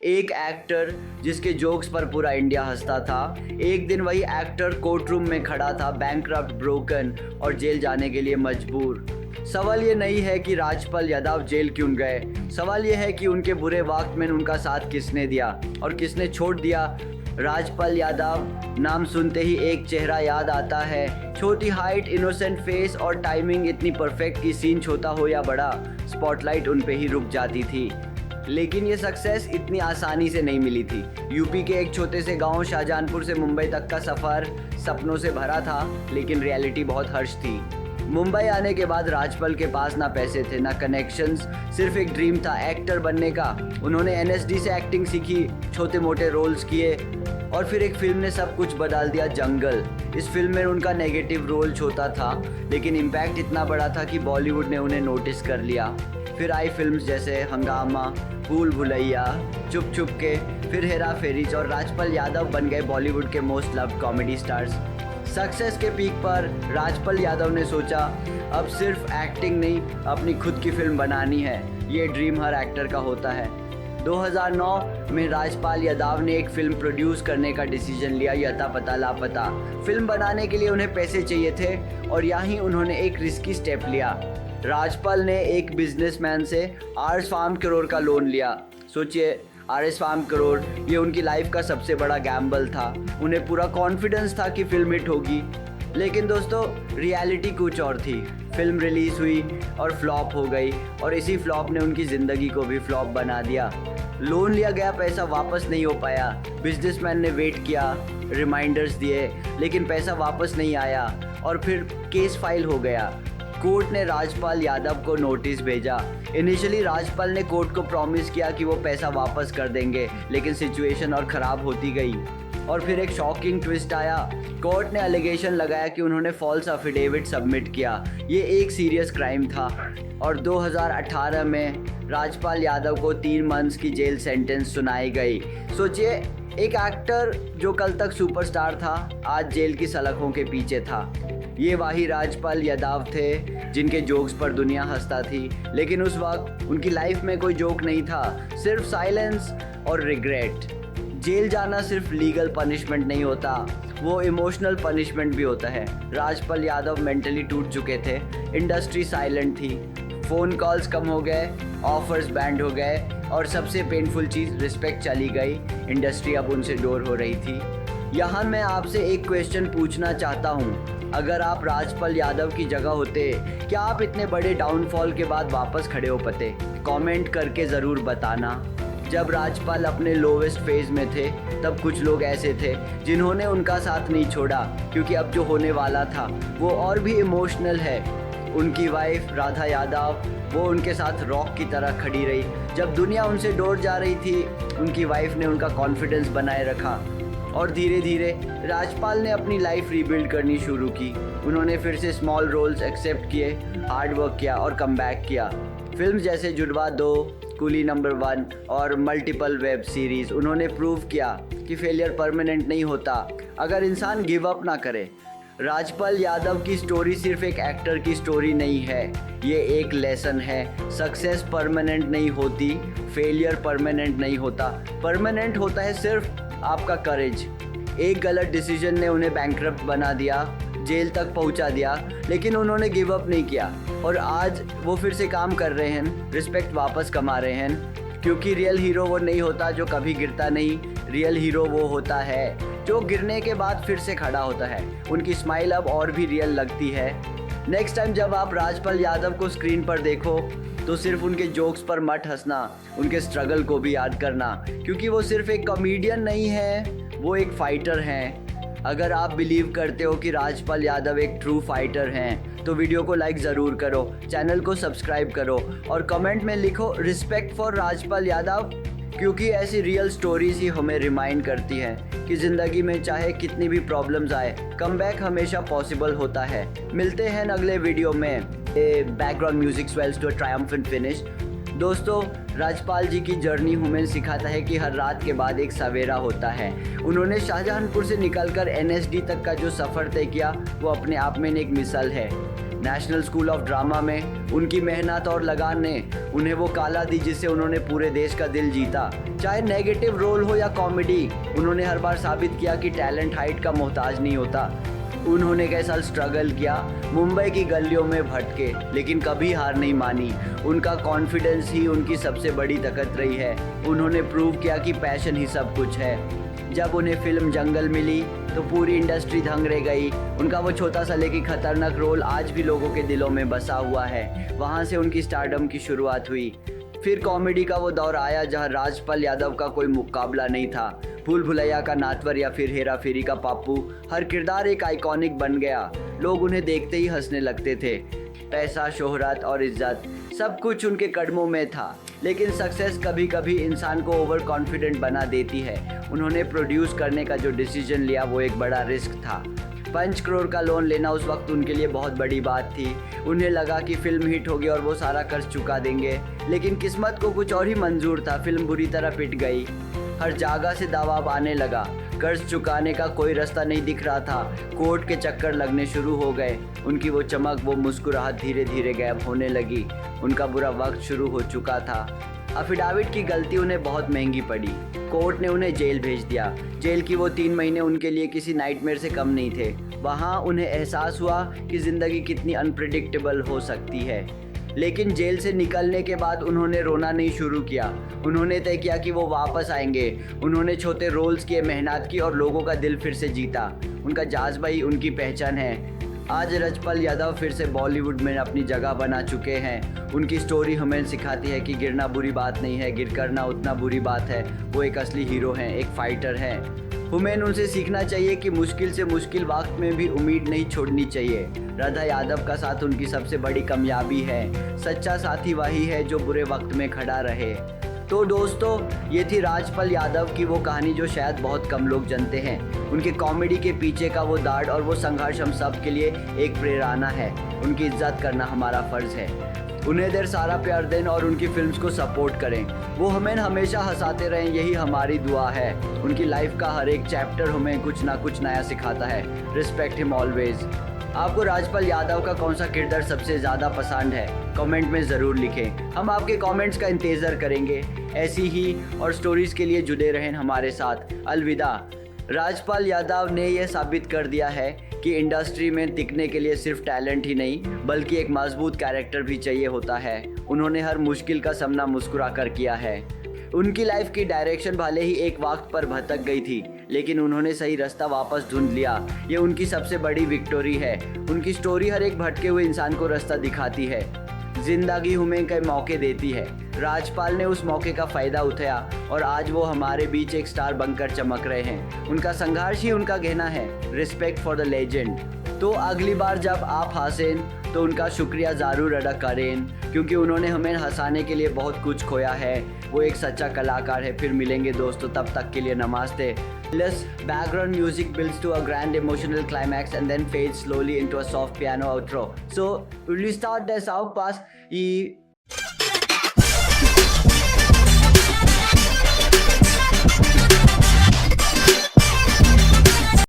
एक एक्टर जिसके जोक्स पर पूरा इंडिया हंसता था। एक दिन वही एक्टर कोर्ट रूम में खड़ा था, बैंकक्रप्ट, ब्रोकन और जेल जाने के लिए मजबूर। सवाल ये नहीं है कि राजपाल यादव जेल क्यों गए, सवाल ये है कि उनके बुरे वक्त में उनका साथ किसने दिया और किसने छोड़ दिया। राजपाल यादव नाम सुनते ही एक चेहरा याद आता है, छोटी हाइट, इनोसेंट फेस और टाइमिंग इतनी परफेक्ट कि सीन छोटा हो या बड़ा स्पॉटलाइट उन पे ही रुक जाती थी। लेकिन ये सक्सेस इतनी आसानी से नहीं मिली थी। यूपी के एक छोटे से गांव शाहजहानपुर से मुंबई तक का सफ़र सपनों से भरा था, लेकिन रियलिटी बहुत हर्ष थी। मुंबई आने के बाद राजपाल के पास ना पैसे थे ना कनेक्शंस, सिर्फ एक ड्रीम था एक्टर बनने का। उन्होंने एनएसडी से एक्टिंग सीखी, छोटे मोटे रोल्स किए और फिर एक फिल्म ने सब कुछ बदल दिया, जंगल। इस फिल्म में उनका नेगेटिव रोल छोटा था, लेकिन इम्पैक्ट इतना बड़ा था कि बॉलीवुड ने उन्हें नोटिस कर लिया। फिर आई फिल्म्स जैसे हंगामा, भूल भुलैया, चुप चुप के, फिर हेरा फेरी और राजपाल यादव बन गए बॉलीवुड के most loved comedy stars. Success के पीक पर राजपाल यादव ने सोचा अब सिर्फ एक्टिंग नहीं, अपनी खुद की फिल्म बनानी है। ये ड्रीम हर एक्टर का होता है। 2009 में राजपाल यादव ने एक फिल्म प्रोड्यूस करने का डिसीजन लिया, यता पता लापता। फिल्म बनाने के लिए उन्हें पैसे चाहिए थे और यहीं उन्होंने एक रिस्की स्टेप लिया। राजपाल ने एक बिजनेसमैन से ₹8 करोड़ का लोन लिया। सोचिए, ₹8 करोड़, ये उनकी लाइफ का सबसे बड़ा गैम्बल था। उन्हें पूरा कॉन्फिडेंस था कि फिल्म हिट होगी, लेकिन दोस्तों रियलिटी कुछ और थी। फिल्म रिलीज़ हुई और फ्लॉप हो गई और इसी फ्लॉप ने उनकी ज़िंदगी को भी फ्लॉप बना दिया। लोन लिया गया पैसा वापस नहीं हो पाया। बिजनेसमैन ने वेट किया, रिमाइंडर्स दिए, लेकिन पैसा वापस नहीं आया और फिर केस फाइल हो गया। कोर्ट ने राजपाल यादव को नोटिस भेजा। इनिशियली राजपाल ने कोर्ट को प्रॉमिस किया कि वो पैसा वापस कर देंगे, लेकिन सिचुएशन और ख़राब होती गई। और फिर एक शॉकिंग ट्विस्ट आया। कोर्ट ने एलिगेशन लगाया कि उन्होंने फॉल्स एफिडेविट सबमिट किया। ये एक सीरियस क्राइम था और 2018 में राजपाल यादव को 3 मंथ्स की जेल सेंटेंस सुनाई गई। सोचिए, एक एक्टर जो कल तक सुपरस्टार था आज जेल की सलाखों के पीछे था। ये वही राजपाल यादव थे जिनके जोक्स पर दुनिया हंसता थी, लेकिन उस वक्त उनकी लाइफ में कोई जोक नहीं था, सिर्फ साइलेंस और रिग्रेट। जेल जाना सिर्फ लीगल पनिशमेंट नहीं होता, वो इमोशनल पनिशमेंट भी होता है। राजपाल यादव मेंटली टूट चुके थे, इंडस्ट्री साइलेंट थी, फ़ोन कॉल्स कम हो गए, ऑफर्स बैंड हो गए और सबसे पेनफुल चीज़ रिस्पेक्ट चली गई। इंडस्ट्री अब उनसे दूर हो रही थी। यहाँ मैं आपसे एक क्वेश्चन पूछना चाहता हूँ, अगर आप राजपाल यादव की जगह होते, क्या आप इतने बड़े डाउनफॉल के बाद वापस खड़े हो पाते? कमेंट करके ज़रूर बताना। जब राजपाल अपने लोवेस्ट फेज में थे, तब कुछ लोग ऐसे थे जिन्होंने उनका साथ नहीं छोड़ा, क्योंकि अब जो होने वाला था वो और भी इमोशनल है। उनकी वाइफ राधा यादव, वो उनके साथ रॉक की तरह खड़ी रही। जब दुनिया उनसे दूर जा रही थी, उनकी वाइफ ने उनका कॉन्फिडेंस बनाए रखा और धीरे धीरे राजपाल ने अपनी लाइफ रीबिल्ड करनी शुरू की। उन्होंने फिर से स्मॉल रोल्स एक्सेप्ट किए, हार्ड वर्क किया और कम बैक किया। फिल्म जैसे जुड़वा 2, कूली नंबर 1 और मल्टीपल वेब सीरीज़, उन्होंने प्रूव किया कि फेलियर परमानेंट नहीं होता अगर इंसान गिव अप ना करे। राजपाल यादव की स्टोरी सिर्फ एक एक्टर की स्टोरी नहीं है, ये एक लेसन है। सक्सेस परमानेंट नहीं होती, फेलियर परमानेंट नहीं होता। परमानेंट होता है सिर्फ आपका करेज। एक गलत डिसीजन ने उन्हें बैंकक्रप्ट बना दिया, जेल तक पहुंचा दिया, लेकिन उन्होंने गिव अप नहीं किया और आज वो फिर से काम कर रहे हैं, रिस्पेक्ट वापस कमा रहे हैं। क्योंकि रियल हीरो वो नहीं होता जो कभी गिरता नहीं, रियल हीरो वो होता है जो गिरने के बाद फिर से खड़ा होता है। उनकी स्माइल अब और भी रियल लगती है। नेक्स्ट टाइम जब आप राजपाल यादव को स्क्रीन पर देखो, तो सिर्फ उनके जोक्स पर मत हंसना, उनके स्ट्रगल को भी याद करना, क्योंकि वो सिर्फ एक कॉमेडियन नहीं है, वो एक फाइटर हैं। अगर आप बिलीव करते हो कि राजपाल यादव एक ट्रू फाइटर हैं, तो वीडियो को लाइक ज़रूर करो, चैनल को सब्सक्राइब करो और कमेंट में लिखो रिस्पेक्ट फॉर राजपाल यादव, क्योंकि ऐसी रियल स्टोरीज ही हमें रिमाइंड करती हैं कि ज़िंदगी में चाहे कितनी भी प्रॉब्लम्स आए, कमबैक हमेशा पॉसिबल होता है। मिलते हैं अगले वीडियो में। Background music swells to a triumphant finish. दोस्तों, राजपाल जी की जर्नी हमें सिखाता है कि हर रात के बाद एक सवेरा होता है। उन्होंने शाहजहानपुर से निकलकर एनएसडी तक का जो सफ़र तय किया, वो अपने आप में एक मिसाल है। नेशनल स्कूल ऑफ ड्रामा में उनकी मेहनत और लगान ने उन्हें वो काला दी जिससे उन्होंने पूरे देश का दिल जीता। चाहे नेगेटिव रोल हो या कॉमेडी, उन्होंने हर बार साबित किया कि टैलेंट हाइट का मोहताज नहीं होता। उन्होंने कई साल स्ट्रगल किया, मुंबई की गलियों में भटके, लेकिन कभी हार नहीं मानी। उनका कॉन्फिडेंस ही उनकी सबसे बड़ी ताकत रही है। उन्होंने प्रूव किया कि पैशन ही सब कुछ है। जब उन्हें फिल्म जंगल मिली तो पूरी इंडस्ट्री दंग रह गई। उनका वो छोटा सा लेकिन खतरनाक रोल आज भी लोगों के दिलों में बसा हुआ है। वहाँ से उनकी स्टारडम की शुरुआत हुई। फिर कॉमेडी का वो दौर आया जहाँ राजपाल यादव का कोई मुकाबला नहीं था। भूल भुलैया का नाटवर या फिर हेरा फेरी का पाप्पू, हर किरदार एक आइकॉनिक बन गया। लोग उन्हें देखते ही हंसने लगते थे। पैसा, शोहरत और इज्जत सब कुछ उनके कदमों में था, लेकिन सक्सेस कभी कभी इंसान को ओवर कॉन्फिडेंट बना देती है। उन्होंने प्रोड्यूस करने का जो डिसीजन लिया वो एक बड़ा रिस्क था। 5 करोड़ का लोन लेना उस वक्त उनके लिए बहुत बड़ी बात थी। उन्हें लगा कि फिल्म हिट होगी और वो सारा कर्ज चुका देंगे, लेकिन किस्मत को कुछ और ही मंजूर था। फिल्म बुरी तरह पिट गई। हर जगह से दबाव आने लगा। कर्ज चुकाने का कोई रास्ता नहीं दिख रहा था। कोर्ट के चक्कर लगने शुरू हो गए। उनकी वो चमक, वो मुस्कुराहट धीरे धीरे गायब होने लगी। उनका बुरा वक्त शुरू हो चुका था। अफिडाविट की गलती उन्हें बहुत महंगी पड़ी। कोर्ट ने उन्हें जेल भेज दिया। जेल की वो 3 महीने उनके लिए किसी नाइटमेयर से कम नहीं थे। वहाँ उन्हें एहसास हुआ कि ज़िंदगी कितनी अनप्रेडिक्टेबल हो सकती है। लेकिन जेल से निकलने के बाद उन्होंने रोना नहीं शुरू किया। उन्होंने तय किया कि वो वापस आएंगे। उन्होंने छोटे रोल्स किए, मेहनत की और लोगों का दिल फिर से जीता। उनका जाज़्बा ही उनकी पहचान है। आज राजपाल यादव फिर से बॉलीवुड में अपनी जगह बना चुके हैं। उनकी स्टोरी हमें सिखाती है कि गिरना बुरी बात नहीं है, गिर करना उतना बुरी बात है। वो एक असली हीरो हैं, एक फाइटर हैं। हमें उनसे सीखना चाहिए कि मुश्किल से मुश्किल वक्त में भी उम्मीद नहीं छोड़नी चाहिए। राधा यादव का साथ उनकी सबसे बड़ी कामयाबी है। सच्चा साथी वही है जो बुरे वक्त में खड़ा रहे। तो दोस्तों, ये थी राजपाल यादव की वो कहानी जो शायद बहुत कम लोग जानते हैं। उनके कॉमेडी के पीछे का वो दाढ़ और वो संघर्ष हम सब के लिए एक प्रेरणा है। उनकी इज्जत करना हमारा फ़र्ज़ है। उन्हें ढेर सारा प्यार दें और उनकी फिल्म्स को सपोर्ट करें। वो हमें हमेशा हंसाते रहें, यही हमारी दुआ है। उनकी लाइफ का हर एक चैप्टर हमें कुछ ना कुछ नया सिखाता है। Respect him always. आपको राजपाल यादव का कौन सा किरदार सबसे ज़्यादा पसंद है? कमेंट में ज़रूर लिखें। हम आपके कमेंट्स का इंतज़ार करेंगे। ऐसी ही और स्टोरीज़ के लिए जुड़े रहें हमारे साथ। अलविदा। राजपाल यादव ने यह साबित कर दिया है कि इंडस्ट्री में टिकने के लिए सिर्फ टैलेंट ही नहीं बल्कि एक मजबूत कैरेक्टर भी चाहिए होता है। उन्होंने हर मुश्किल का सामना मुस्कुरा कर किया है। उनकी लाइफ की डायरेक्शन भले ही एक वक्त पर भटक गई थी, लेकिन उन्होंने सही रास्ता वापस ढूंढ लिया। ये उनकी सबसे बड़ी विक्टोरी है। उनकी स्टोरी हर एक भटके हुए इंसान को रास्ता दिखाती है। जिंदगी हमें कई मौके देती है। राजपाल ने उस मौके का फ़ायदा उठाया और आज वो हमारे बीच एक स्टार बनकर चमक रहे हैं। उनका संघर्ष ही उनका गहना है। Respect for the legend. तो अगली बार जब आप हंसें तो उनका शुक्रिया ज़रूर अदा करें, क्योंकि उन्होंने हमें हंसाने के लिए बहुत कुछ खोया है। वो एक सच्चा कलाकार है। फिर मिलेंगे दोस्तों, तब तक के लिए नमस्ते। This background music builds to a grand emotional climax and then fades slowly into a soft piano outro. So, will you start this out, pass?